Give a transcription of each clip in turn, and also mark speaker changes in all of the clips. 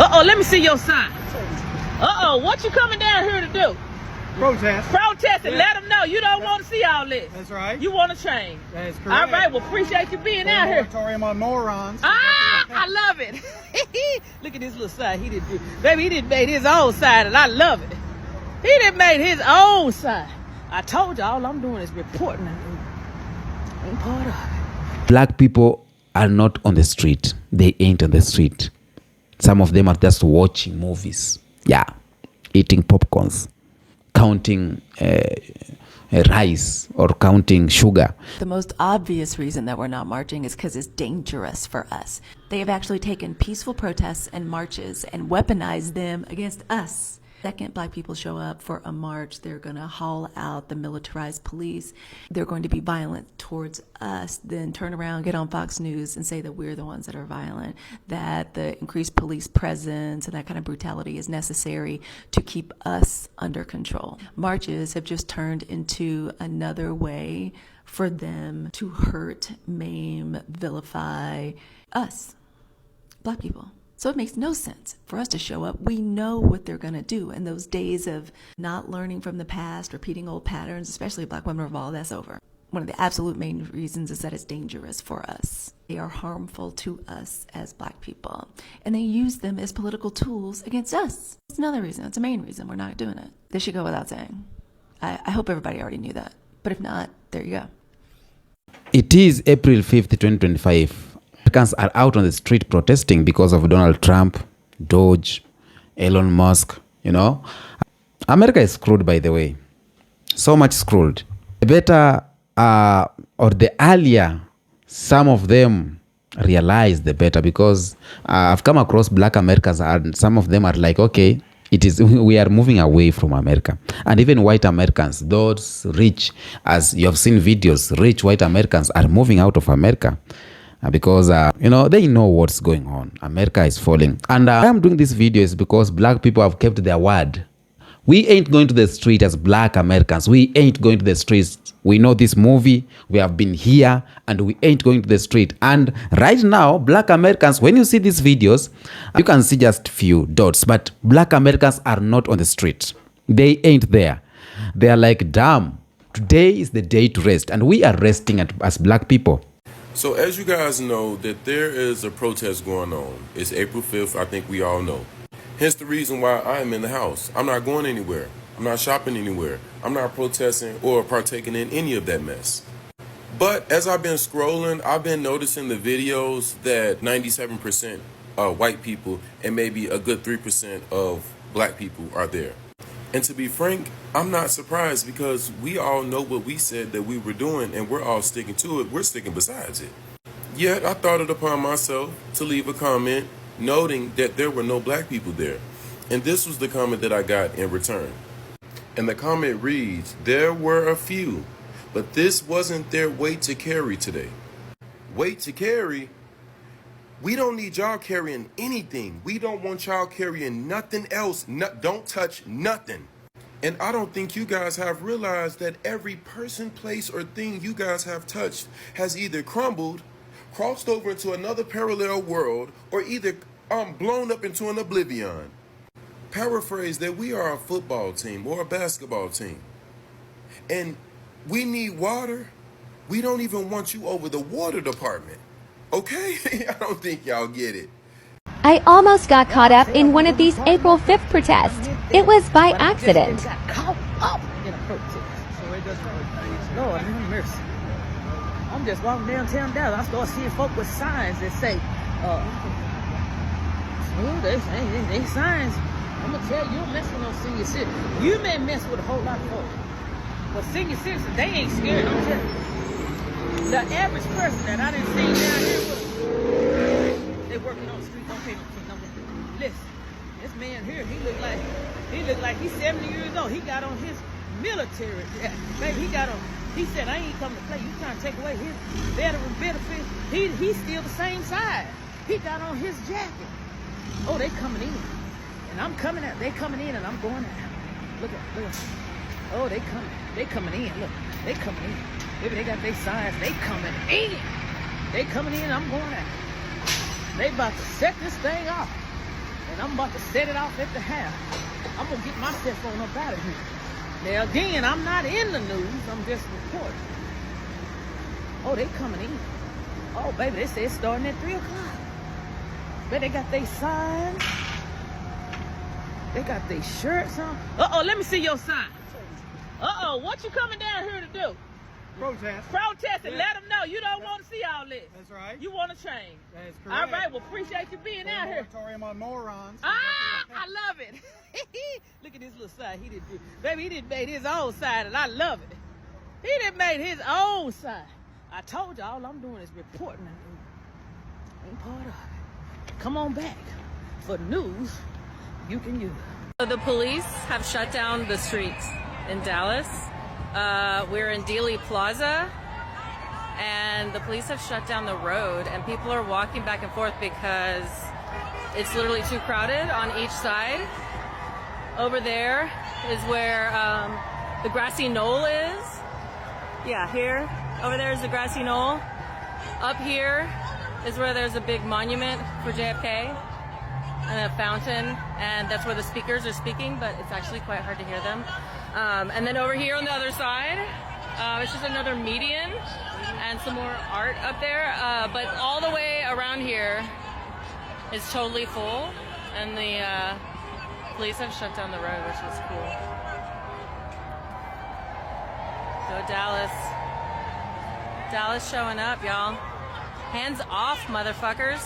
Speaker 1: Uh-oh, let me see your sign. Uh-oh, what you coming down here to do?
Speaker 2: Protest.
Speaker 1: Protest and let them know you don't want to see all this.
Speaker 2: That's right.
Speaker 1: You want to change.
Speaker 2: That is correct.
Speaker 1: All right, well, appreciate you being out here.
Speaker 2: Moratorium on morons.
Speaker 1: I love it. Look at this little sign he did. Baby, he did made his own sign, and I love it. He did made his own sign. I told you, all I'm doing is reporting. Ain't part of it.
Speaker 3: Black people are not on the street. They ain't on the street. Some of them are just watching movies. Yeah. Eating popcorns. Counting rice or counting sugar.
Speaker 4: The most obvious reason that we're not marching is because it's dangerous for us. They have actually taken peaceful protests and marches and weaponized them against us. Second Black people show up for a march, they're going to haul out the militarized police. They're going to be violent towards us, then turn around, get on Fox News and say that we're the ones that are violent, that the increased police presence and that kind of brutality is necessary to keep us under control. Marches have just turned into another way for them to hurt, maim, vilify us, Black people. So it makes no sense for us to show up. We know what they're going to do. And those days of not learning from the past, repeating old patterns, especially Black women of all, that's over. One of the absolute main reasons is that it's dangerous for us. They are harmful to us as Black people. And they use them as political tools against us. It's another reason. It's a main reason we're not doing it. This should go without saying. I hope everybody already knew that. But if not, there you go.
Speaker 3: It is April 5th, 2025. Americans are out on the street protesting because of Donald Trump, Doge, Elon Musk, you know. America is screwed, by the way. So much screwed. The better or the earlier some of them realize, the better, because I've come across Black Americans and some of them are like, okay, we are moving away from America. And even white Americans, those rich, as you have seen videos, rich white Americans are moving out of America. Because, they know what's going on. America is falling. And I am doing this video is because Black people have kept their word. We ain't going to the street as Black Americans. We ain't going to the streets. We know this movie. We have been here and we ain't going to the street. And right now, Black Americans, when you see these videos, you can see just few dots. But Black Americans are not on the street. They ain't there. They are like, damn, today is the day to rest. And we are resting as Black people.
Speaker 5: So as you guys know that there is a protest going on. It's April 5th, I think we all know. Hence the reason why I am in the house. I'm not going anywhere. I'm not shopping anywhere. I'm not protesting or partaking in any of that mess. But as I've been scrolling, I've been noticing the videos that 97% are white people and maybe a good 3% of Black people are there. And to be frank, I'm not surprised because we all know what we said that we were doing and we're all sticking to it. We're sticking besides it. Yet I thought it upon myself to leave a comment noting that there were no Black people there. And this was the comment that I got in return. And the comment reads, there were a few, but this wasn't their weight to carry today. Weight to carry? We don't need y'all carrying anything. We don't want y'all carrying nothing else. Don't touch nothing. And I don't think you guys have realized that every person, place, or thing you guys have touched has either crumbled, crossed over into another parallel world, or either blown up into an oblivion. Paraphrase that we are a football team or a basketball team. And we need water. We don't even want you over the water department. Okay? I don't think y'all get it.
Speaker 6: I almost got caught up in one of these April 5th protests. It was by accident.
Speaker 1: Caught up in a protest. Lord have mercy. I'm just walking downtown Dallas. I start seeing folk with signs that say, they signs. I'm gonna tell you, you're messing on senior citizens. You may mess with a whole lot of folks, but senior citizens, they ain't scared. I'm telling you. The average person that I didn't see down here was, they working on the street. Okay, listen, this man here, he look like he's 70 years old. He got on his military jacket. Baby, he said, I ain't coming to play. You trying to take away his veteran benefits. He's still the same size. He got on his jacket. Oh, they coming in. And I'm coming out. They coming in and I'm going out. Look at. Oh, they coming in. Look, they coming in. Maybe they got their signs. They coming in. They coming in, I'm going out. They about to set this thing off. And and I'm about to set it off at the house. I'm gonna get myself on up out of here. Now again, I'm not in the news, I'm just reporting. Oh, they coming in. Oh, baby, they say it's starting at 3 o'clock. Bet they got their signs. They got their shirts on. Uh-oh, let me see your sign. Uh-oh, what you coming down here to do?
Speaker 2: Protest.
Speaker 1: Protest and let them know you don't want to see all this.
Speaker 2: That's right.
Speaker 1: You want to change.
Speaker 2: That is correct.
Speaker 1: All right, well, appreciate you being out here.
Speaker 2: Moratorium on morons.
Speaker 1: Ah, I love it. Look at this little sign he did. Baby, he did made his own sign, and I love it. He did made his own sign. I told you all I'm doing is reporting. Ain't part of it. Come on back for news you can use.
Speaker 7: So the police have shut down the streets in Dallas. We're in Dealey Plaza, and the police have shut down the road, and people are walking back and forth because it's literally too crowded on each side. Over there is where the grassy knoll is. Yeah, here. Over there is the grassy knoll. Up here is where there's a big monument for JFK and a fountain, and that's where the speakers are speaking, but it's actually quite hard to hear them. And then over here on the other side, it's just another median and some more art up there. But all the way around here is totally full, and the police have shut down the road, which is cool. Go Dallas. Dallas showing up, y'all. Hands off, motherfuckers.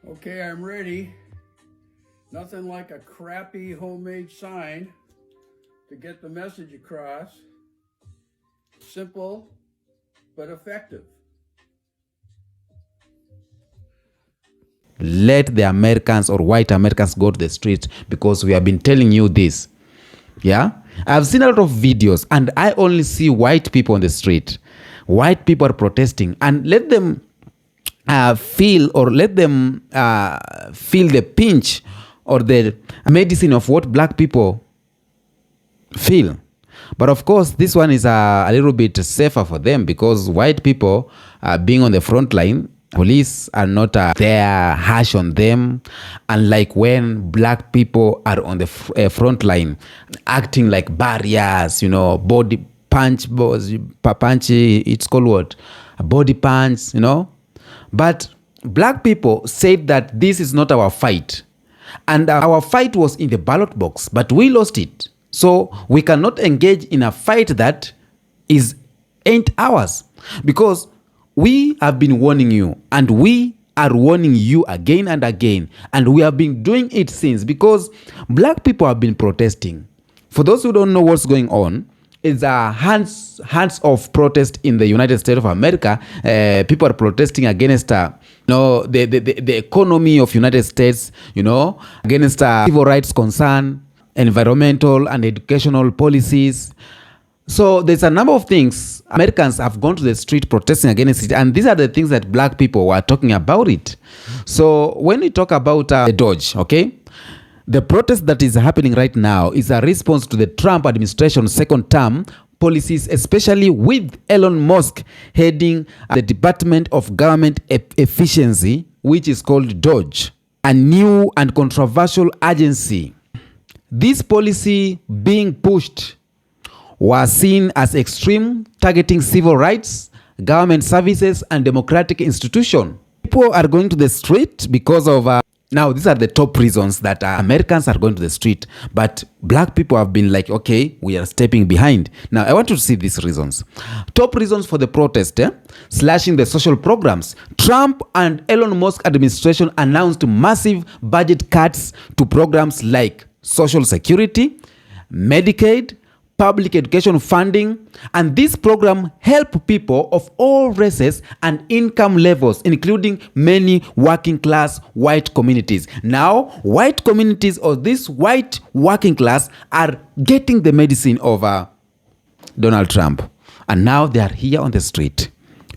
Speaker 8: Okay, I'm ready. Nothing like a crappy homemade sign to get the message across. Simple, but effective.
Speaker 3: Let the Americans or white Americans go to the streets, because we have been telling you this. Yeah, I've seen a lot of videos and I only see white people on the street. White people are protesting, and let them feel the pinch or the medicine of what black people feel. But of course, this one is a little bit safer for them, because white people being on the front line, police are not there harsh on them, unlike when black people are on the front line acting like barriers, you know, body punch, it's called what? Body punch, you know. But black people said that this is not our fight, and our fight was in the ballot box, but we lost it. So we cannot engage in a fight that ain't ours, because we have been warning you, and we are warning you again and again, and we have been doing it since, because black people have been protesting. For those who don't know what's going on, it's a hands-off protest in the United States of America. People are protesting against the economy of United States, you know, against civil rights concern, environmental and educational policies. So there's a number of things. Americans have gone to the street protesting against it, and these are the things that black people were talking about it. So when we talk about the Dodge, okay, the protest that is happening right now is a response to the Trump administration's second term policies, especially with Elon Musk heading the Department of Government Efficiency, which is called Dodge, a new and controversial agency. This policy being pushed was seen as extreme, targeting civil rights, government services, and democratic institutions. People are going to the street because of now these are the top reasons that Americans are going to the street, but black people have been like, okay, we are stepping behind. Now I want you to see these reasons. Top reasons for the protest: slashing the social programs. Trump and Elon Musk administration announced massive budget cuts to programs like Social Security, Medicaid, public education funding, and this program help people of all races and income levels, including many working class white communities. Now, white communities or this white working class are getting the medicine of Donald Trump, and now they are here on the street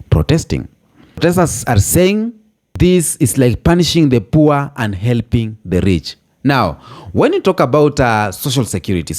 Speaker 3: protesting. Protesters are saying this is like punishing the poor and helping the rich. Now, when you talk about social security,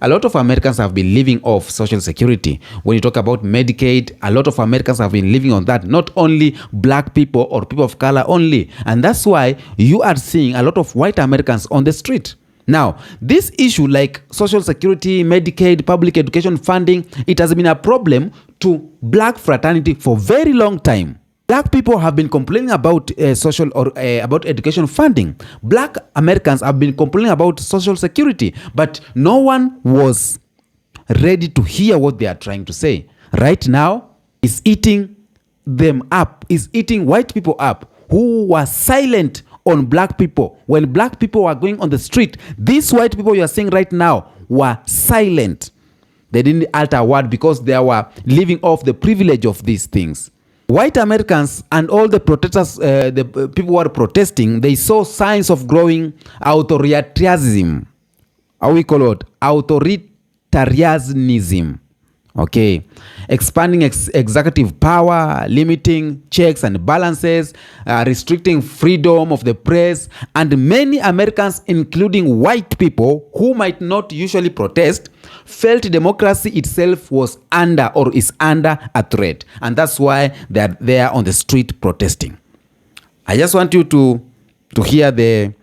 Speaker 3: a lot of Americans have been living off social security. When you talk about Medicaid, a lot of Americans have been living on that, not only black people or people of color only. And that's why you are seeing a lot of white Americans on the street. Now, this issue like social security, Medicaid, public education funding, it has been a problem to black fraternity for a very long time. Black people have been complaining about social or about education funding. Black Americans have been complaining about social security, but no one was ready to hear what they are trying to say. Right now, it's eating them up, is eating white people up who were silent on black people. When black people were going on the street, these white people you are seeing right now were silent. They didn't utter a word because they were living off the privilege of these things. White Americans and all the protesters, the people who are protesting, they saw signs of growing authoritarianism. How we call it? Authoritarianism. Okay. Expanding executive power, limiting checks and balances, restricting freedom of the press, and many Americans, including white people who might not usually protest, felt democracy itself was under or is under a threat. And that's why they're there on the street protesting. I just want you to hear the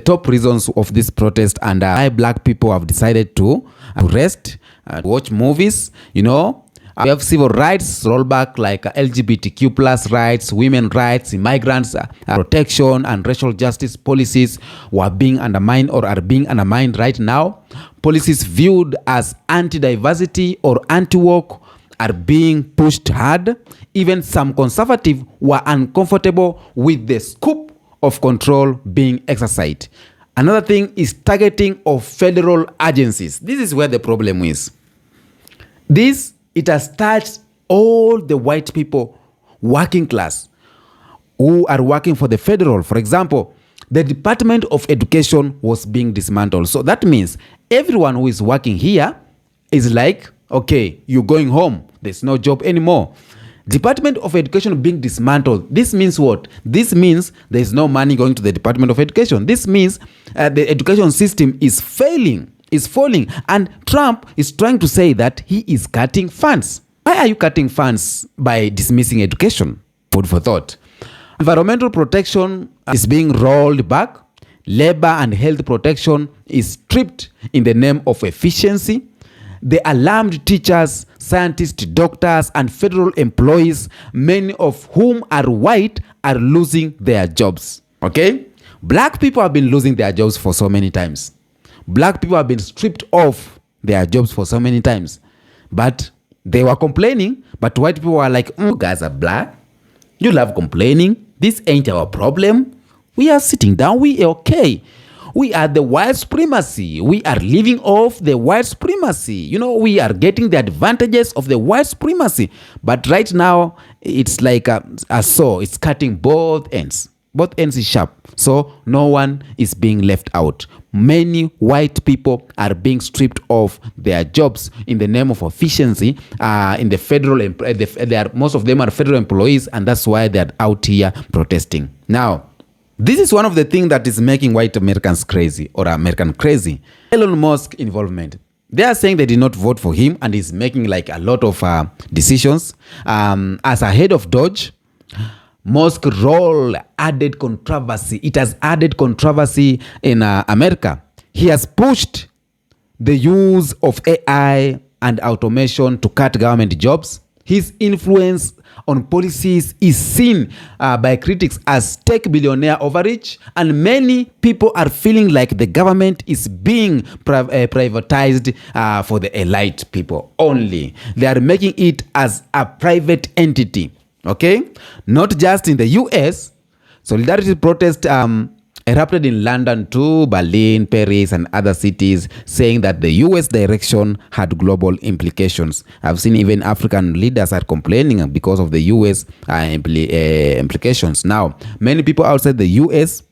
Speaker 3: top reasons of this protest and why black people have decided to rest, watch movies, you know. We have civil rights rollback like LGBTQ plus rights, women rights, immigrants protection, and racial justice policies were being undermined or are being undermined right now. Policies viewed as anti-diversity or anti-woke are being pushed hard. Even some conservatives were uncomfortable with the scope of control being exercised. Another thing is targeting of federal agencies. This is where the problem is. It has touched all the white people, working class, who are working for the federal. For example, the Department of Education was being dismantled. So that means everyone who is working here is like, okay, you're going home. There's no job anymore. Department of Education being dismantled. This means what? This means there's no money going to the Department of Education. This means the education system is falling. And Trump is trying to say that he is cutting funds. Why are you cutting funds by dismissing education? Food for thought. Environmental protection is being rolled back. Labor and health protection is stripped in the name of efficiency. The alarmed teachers, scientists, doctors, and federal employees, many of whom are white, are losing their jobs. Okay? Black people have been losing their jobs for so many times. Black people have been stripped of their jobs for so many times. But they were complaining, but white people were like, you guys are black. You love complaining. This ain't our problem. We are sitting down. We are okay. We are the white supremacy. We are living off the white supremacy. You know, we are getting the advantages of the white supremacy. But right now, it's like a saw. It's cutting both ends. Both ends is sharp. So no one is being left out. Many white people are being stripped of their jobs in the name of efficiency. In the federal, most of them are federal employees, and that's why they are out here protesting. Now, this is one of the things that is making white Americans crazy, or American crazy. Elon Musk involvement. They are saying they did not vote for him, and he's making like a lot of decisions. As a head of Doge, Musk's role added controversy. It has added controversy in America. He has pushed the use of AI and automation to cut government jobs. His influence on policies is seen by critics as tech billionaire overreach, and many people are feeling like the government is being privatized for the elite people only. They are making it as a private entity. Okay, not just in the US. Solidarity protest erupted in London too, Berlin, Paris, and other cities, saying that the US direction had global implications. I've seen even African leaders are complaining because of the US implications. Now, many people outside the US,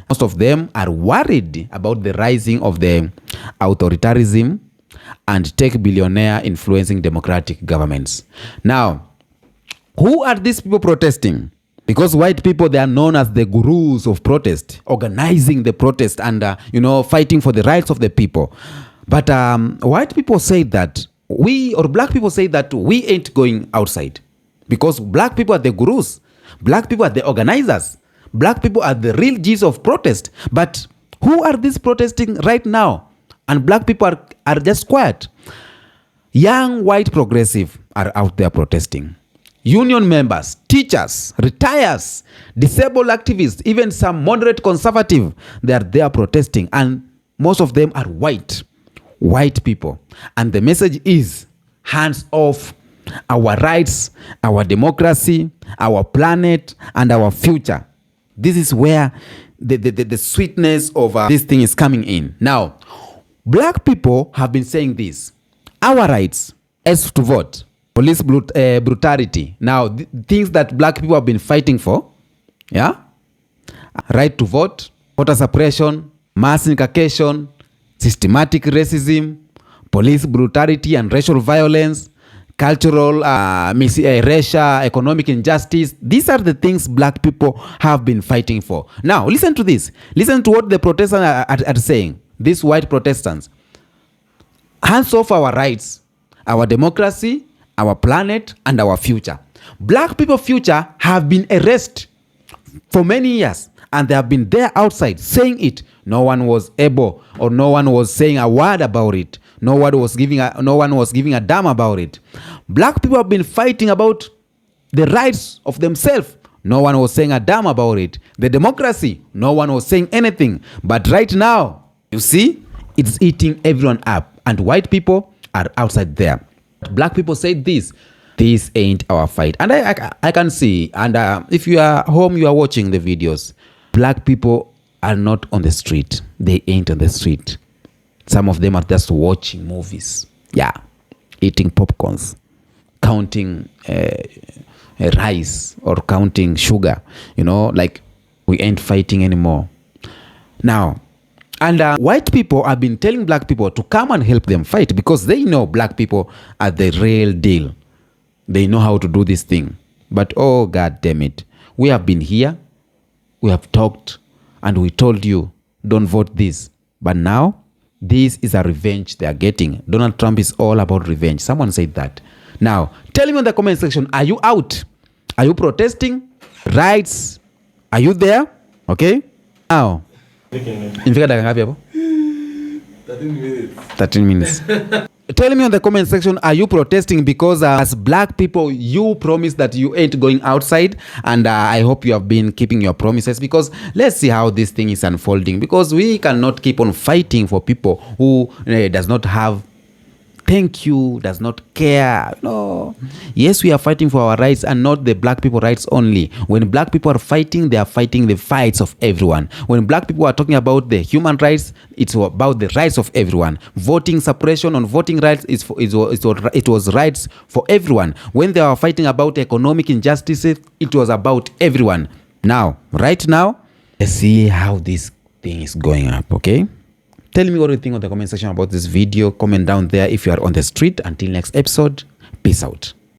Speaker 3: most of them are worried about the rising of the authoritarianism and tech billionaire influencing democratic governments. Now, who are these people protesting? Because white people, they are known as the gurus of protest, organizing the protest and, fighting for the rights of the people. But white people say that black people say that we ain't going outside. Because black people are the gurus. Black people are the organizers. Black people are the real G's of protest. But who are these protesting right now? And black people are just quiet. Young white progressive are out there protesting. Union members, teachers, retirees, disabled activists, even some moderate conservative, they are there protesting. And most of them are white people. And the message is hands off our rights, our democracy, our planet, and our future. This is where the sweetness of this thing is coming in. Now, black people have been saying this. Our rights, as to vote, police brutality. Now, things that black people have been fighting for, yeah? Right to vote, voter suppression, mass incarceration, systematic racism, police brutality and racial violence, cultural, racial, economic injustice. These are the things black people have been fighting for. Now, listen to this. Listen to what the protestants are saying. These white Protestants. Hands off our rights, our democracy, our planet, and our future. Black people's future have been erased for many years, and they have been there outside saying it. No one was able, or no one was saying a word about it. No one was giving a damn about it. Black people have been fighting about the rights of themselves. No one was saying a damn about it. The democracy, no one was saying anything. But right now, you see, it's eating everyone up. And white people are outside there. Black people say this ain't our fight. And I can see, and if you are home, you are watching the videos, black people are not on the street. They ain't on the street. Some of them are just watching movies. Yeah. Eating popcorns. Counting rice or counting sugar. Like we ain't fighting anymore. Now, and white people have been telling black people to come and help them fight because they know black people are the real deal. They know how to do this thing. But oh, God damn it. We have been here. We have talked. And we told you, don't vote this. But now, this is a revenge they are getting. Donald Trump is all about revenge. Someone said that. Now, tell me in the comment section, are you out? Are you protesting? Rights? Are you there? Okay? Now, imefika dakika ngapi hapo? 13 minutes. Tell me in the comment section, are you protesting because as black people, you promised that you ain't going outside? And I hope you have been keeping your promises, because let's see how this thing is unfolding, because we cannot keep on fighting for people who does not have thank you, does not care. No. Yes, we are fighting for our rights and not the black people rights only. When black people are fighting, they are fighting the fights of everyone. When black people are talking about the human rights, it's about the rights of everyone. Voting suppression on voting rights, it was rights for everyone. When they are fighting about economic injustices, it was about everyone. Now, right now, let's see how this thing is going up, okay? Tell me what you think on the comment section about this video. Comment down there if you are on the street. Until next episode, peace out.